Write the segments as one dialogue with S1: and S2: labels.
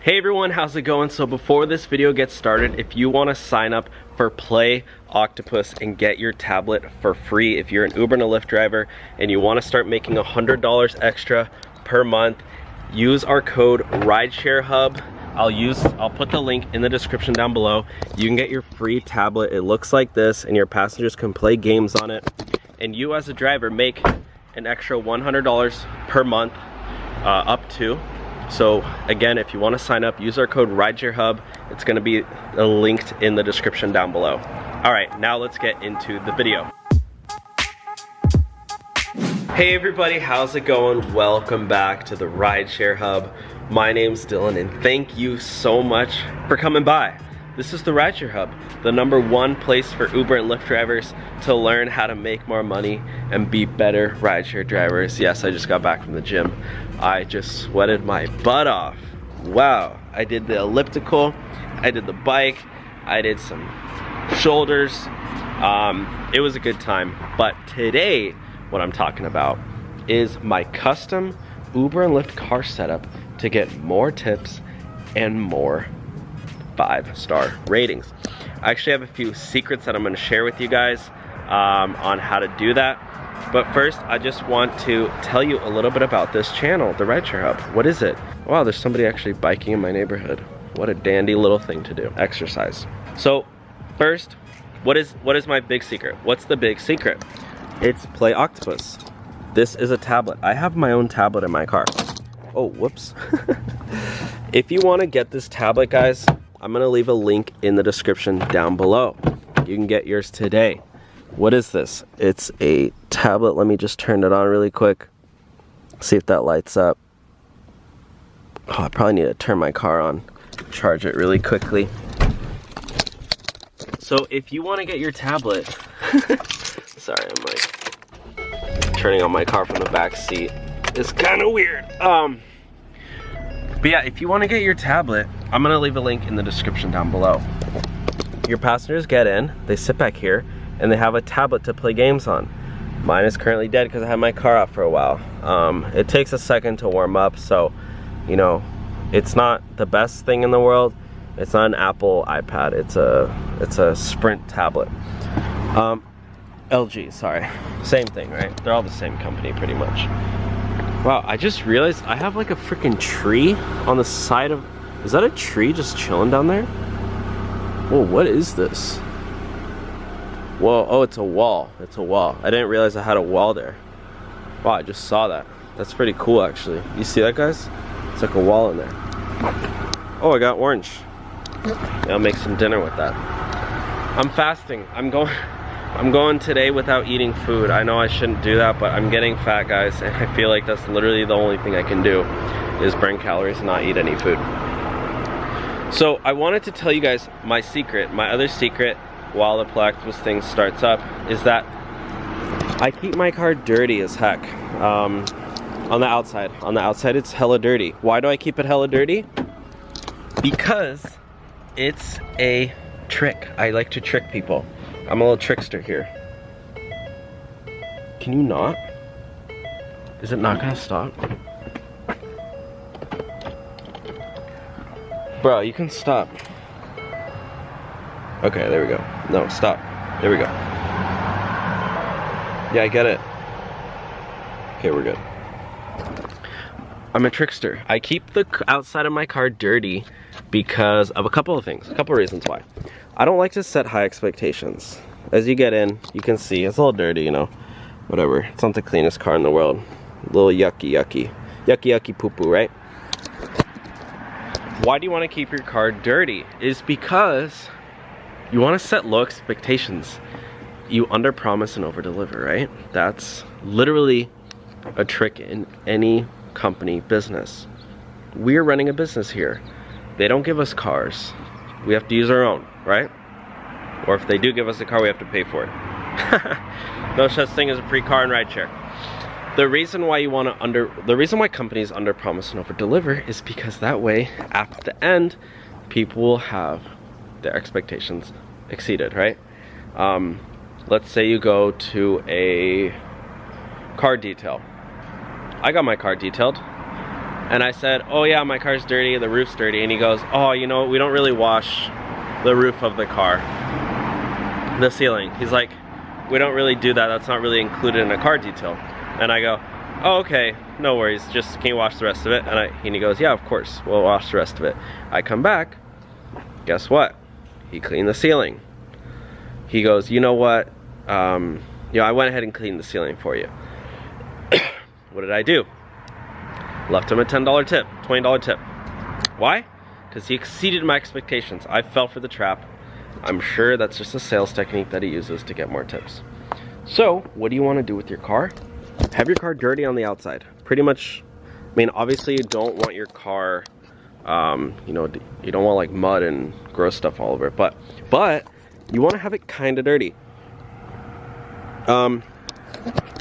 S1: Hey everyone, how's it going? So before this video gets started, if you want to sign up for Play Octopus and get your tablet for free, if you're an Uber and a Lyft driver and you want to start making $100 extra per month, use our code RideshareHub. I'll put the link in the description down below. You can get your free tablet. It looks like this and your passengers can play games on it. And you as a driver make an extra $100 per month up to. So again, if you want to sign up, use our code RideshareHub. It's going to be linked in the description down below. All right, now let's get into the video. Hey everybody, how's it going? Welcome back to the Rideshare Hub. My name's Dylan and thank you so much for coming by. This is the Rideshare Hub, the #1 place for Uber and Lyft drivers to learn how to make more money and be better rideshare drivers. Yes, I just got back from the gym. I just sweated my butt off. Wow, I did the elliptical, I did the bike, I did some shoulders. It was a good time, but today what I'm talking about is my custom Uber and Lyft car setup to get more tips and more 5-star ratings. I actually have a few secrets that I'm going to share with you guys on how to do that. But first, I just want to tell you a little bit about this channel, the Rideshare Hub. What is it? Wow, there's somebody actually biking in my neighborhood. What a dandy little thing to do. Exercise. So first, what is my big secret? What's the big secret? It's Play Octopus. This is a tablet. I have my own tablet in my car. Oh, whoops. If you want to get this tablet, guys, I'm gonna leave a link in the description down below. You can get yours today. What is this? It's a tablet. Let me just turn it on really quick. See if that lights up. Oh, I probably need to turn my car on. Charge it really quickly. So if you want to get your tablet, sorry, I'm like turning on my car from the back seat. It's kind of weird. But yeah, if you want to get your tablet, I'm gonna leave a link in the description down below. Your passengers get in, they sit back here, and they have a tablet to play games on. Mine is currently dead because I had my car out for a while. It takes a second to warm up, so you know, it's not the best thing in the world. It's not an Apple iPad. It's a Sprint tablet. LG, sorry, same thing, right? They're all the same company, pretty much. Wow, I just realized I have like a freaking tree on the side of... Is that a tree just chilling down there? Whoa, what is this? Whoa, oh, it's a wall. It's a wall. I didn't realize I had a wall there. Wow, I just saw that. That's pretty cool, actually. You see that, guys? It's like a wall in there. Oh, I got orange. Yeah, I'll make some dinner with that. I'm fasting. I'm going today without eating food. I know I shouldn't do that, but I'm getting fat, guys, and I feel like that's literally the only thing I can do is burn calories and not eat any food. So I wanted to tell you guys my secret, my other secret while the Play Octopus thing starts up, is that I keep my car dirty as heck. On the outside. On the outside it's hella dirty. Why do I keep it hella dirty? Because it's a trick. I like to trick people. I'm a little trickster here. Can you not? Is it not gonna stop? Bro, you can stop. Okay, there we go. No, stop. There we go. Yeah, I get it. Okay, we're good. I'm a trickster. I keep the outside of my car dirty because of a couple of things, a couple of reasons why. I don't like to set high expectations. As you get in, you can see it's a little dirty, you know, whatever. It's not the cleanest car in the world. A little yucky poo poo, right? Why do you want to keep your car dirty? Is because you want to set low expectations. You under promise and over deliver, right? That's literally a trick in any company business. We're running a business here. They don't give us cars. We have to use our own, right? Or if they do give us a car, we have to pay for it. No such thing as a free car in rideshare. The reason why companies under promise and over deliver is because that way, at the end, people will have their expectations exceeded, right? Let's say you go to a car detail. I got my car detailed. And I said, oh yeah, my car's dirty, the roof's dirty. And he goes, oh, you know, we don't really wash the roof of the car, the ceiling. He's like, we don't really do that. That's not really included in a car detail. And I go, oh, okay, no worries. Just, can you wash the rest of it? And he goes, yeah, of course, we'll wash the rest of it. I come back, guess what? He cleaned the ceiling. He goes, you know what? I went ahead and cleaned the ceiling for you. What did I do? Left him a $10 tip, $20 tip. Why? Because he exceeded my expectations. I fell for the trap. I'm sure that's just a sales technique that he uses to get more tips. So, what do you want to do with your car? Have your car dirty on the outside. Pretty much, I mean, obviously you don't want your car, you know, you don't want like mud and gross stuff all over it, but you want to have it kind of dirty.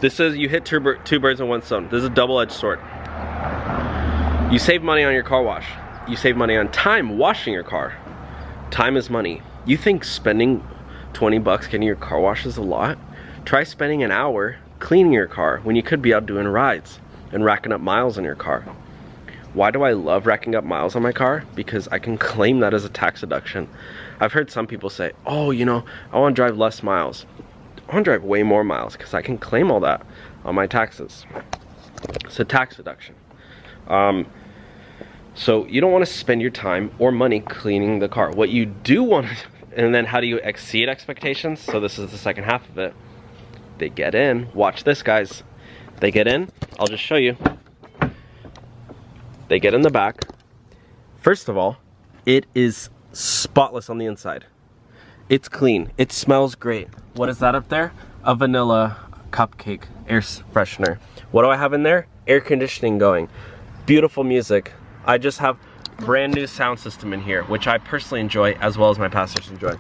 S1: This is, you hit two birds with one stone. This is a double-edged sword. You save money on your car wash. You save money on time washing your car. Time is money. You think spending 20 bucks getting your car washed is a lot? Try spending an hour cleaning your car when you could be out doing rides and racking up miles on your car. Why do I love racking up miles on my car? Because I can claim that as a tax deduction. I've heard some people say, oh, you know, I want to drive less miles. I want to drive way more miles because I can claim all that on my taxes. It's a tax deduction. So you don't want to spend your time or money cleaning the car. What you do want to, and then how do you exceed expectations? So this is the second half of it. They get in, watch this guys. They get in, I'll just show you. They get in the back. First of all, it is spotless on the inside. It's clean, it smells great. What is that up there? A vanilla cupcake air freshener. What do I have in there? Air conditioning going. Beautiful music. I just have brand new sound system in here, which I personally enjoy as well as my passengers enjoy.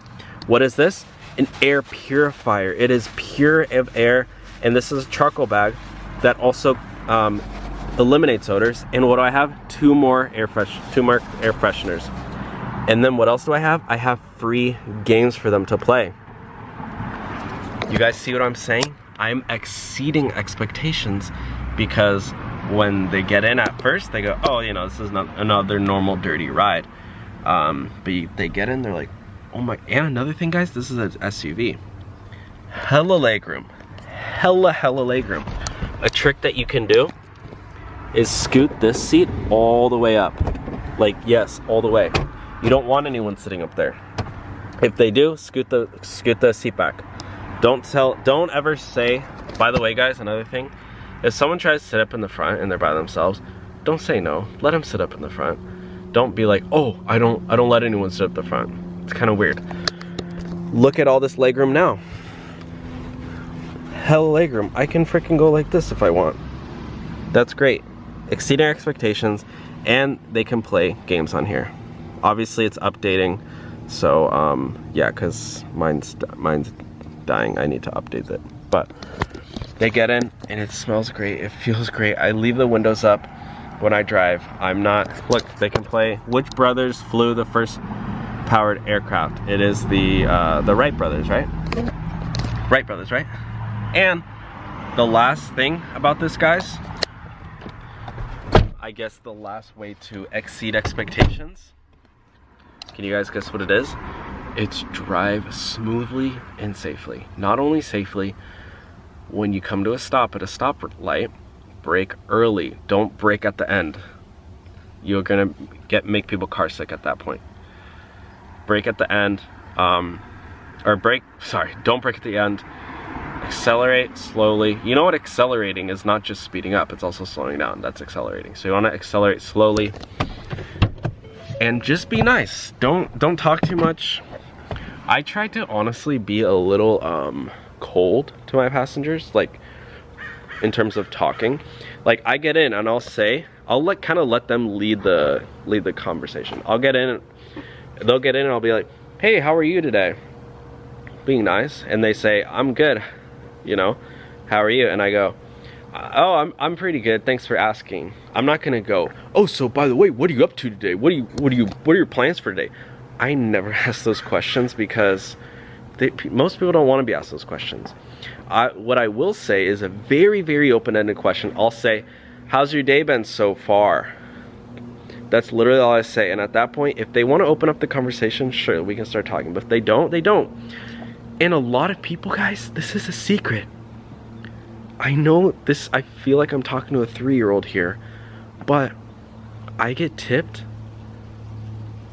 S1: What is this? An air purifier. It is pure of air, and this is a charcoal bag that also eliminates odors. And what do I have? Two more air fresheners. And then what else do I have? I have free games for them to play. You guys see what I'm saying? I'm exceeding expectations because when they get in at first, they go, oh, you know, this is not another normal dirty ride. But they get in, they're like, oh my, and another thing, guys, this is an SUV. Hella legroom. Hella legroom. A trick that you can do is scoot this seat all the way up. Like, yes, all the way. You don't want anyone sitting up there. If they do, scoot the seat back. Don't ever say, by the way, guys, another thing, if someone tries to sit up in the front and they're by themselves, don't say no. Let them sit up in the front. Don't be like, oh, I don't let anyone sit up the front. It's kind of weird. Look at all this legroom now. Hell legroom. I can freaking go like this if I want. That's great. Exceeding expectations, and they can play games on here. Obviously, it's updating, so yeah, because mine's dying. I need to update it, but. They get in and it smells great, it feels great. I leave the windows up when I drive. Look, they can play which brothers flew the first powered aircraft. It is the Wright brothers, right? Wright brothers, right? And the last thing about this, guys, I guess the last way to exceed expectations, can you guys guess what it is? It's drive smoothly and safely. Not only safely, when you come to a stop at a stoplight, brake early. Don't brake at the end. You're gonna make people car sick at that point. Brake at the end, don't brake at the end. Accelerate slowly. You know what accelerating is? Not just speeding up, it's also slowing down. That's accelerating. So you wanna accelerate slowly. And just be nice. Don't talk too much. I try to honestly be a little cold to my passengers, like in terms of talking. Like I get in and I'll kind of let them lead the conversation. I'll get in, they'll get in and I'll be like, hey, how are you today? Being nice. And they say, I'm good, you know, how are you? And I go, oh, I'm pretty good, thanks for asking. I'm not gonna go, oh, so by the way, what are you up to today? What are your plans for today? I never ask those questions because most people don't want to be asked those questions. What I will say is a very, very open-ended question. I'll say, how's your day been so far? That's literally all I say. And at that point, if they want to open up the conversation, sure, we can start talking. But if they don't, they don't. And a lot of people, guys, this is a secret. I know this, I feel like I'm talking to a 3-year-old here, but I get tipped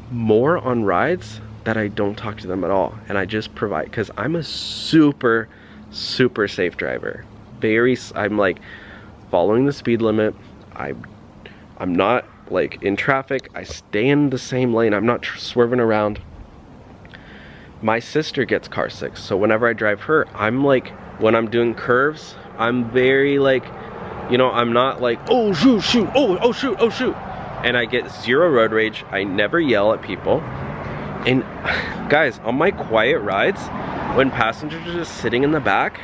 S1: more on rides that I don't talk to them at all. And I just provide, because I'm a super safe driver. I'm like following the speed limit. I'm not like in traffic. I stay in the same lane. I'm not swerving around. My sister gets car sick, so whenever I drive her, I'm like, when I'm doing curves, I'm very like, you know, I'm not like, oh shoot, oh shoot. And I get zero road rage. I never yell at people. And guys, on my quiet rides, when passengers are just sitting in the back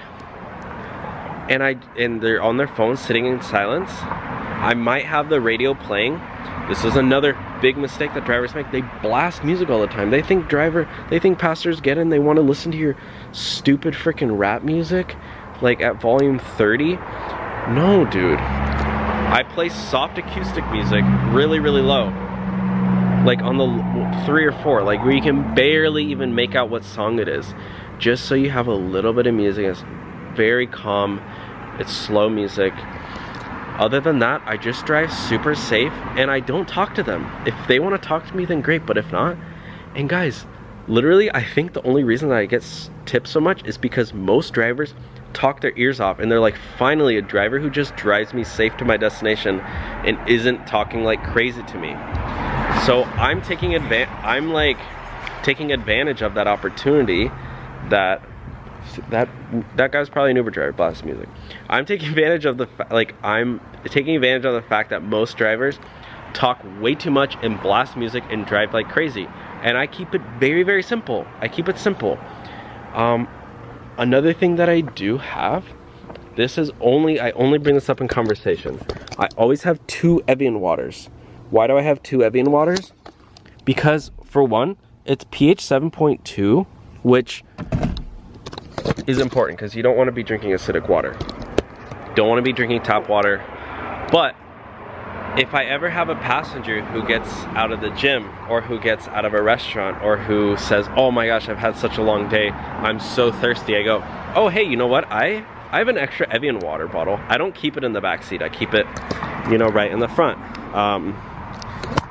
S1: and they're on their phones sitting in silence, I might have the radio playing. This is another big mistake that drivers make. They blast music all the time. They think passengers get in, they want to listen to your stupid freaking rap music like at volume 30. No, dude. I play soft acoustic music really low. Like on the 3 or 4, like where you can barely even make out what song it is. Just so you have a little bit of music. It's very calm. It's slow music. Other than that, I just drive super safe and I don't talk to them. If they want to talk to me, then great, but if not, and guys, literally, I think the only reason that I get tipped so much is because most drivers talk their ears off and they're like, finally, a driver who just drives me safe to my destination and isn't talking like crazy to me. So I'm taking advantage of that opportunity that guy's probably an Uber driver, blast music. I'm taking advantage of the fact that most drivers talk way too much and blast music and drive like crazy. And I keep it very simple. I keep it simple. Another thing that I do have, I only bring this up in conversation. I always have 2 Evian waters. Why do I have 2 Evian waters? Because for one, it's pH 7.2, which is important because you don't want to be drinking acidic water. Don't want to be drinking tap water. But if I ever have a passenger who gets out of the gym or who gets out of a restaurant or who says, oh my gosh, I've had such a long day, I'm so thirsty, I go, oh hey, you know what, I have an extra Evian water bottle. I don't keep it in the back seat, I keep it, you know, right in the front.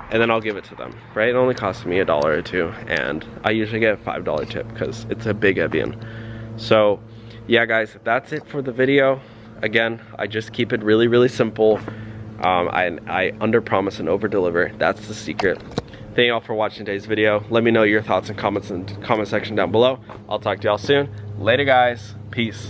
S1: And then I'll give it to them, right? It only costs me $1 or $2, and I usually get a $5 tip because it's a big Evian. So yeah guys, that's it for the video. Again, I just keep it really simple. I under promise and over deliver. That's the secret. Thank you all for watching today's video. Let me know your thoughts and comments in the comment section down below. I'll talk to y'all soon. Later guys, peace.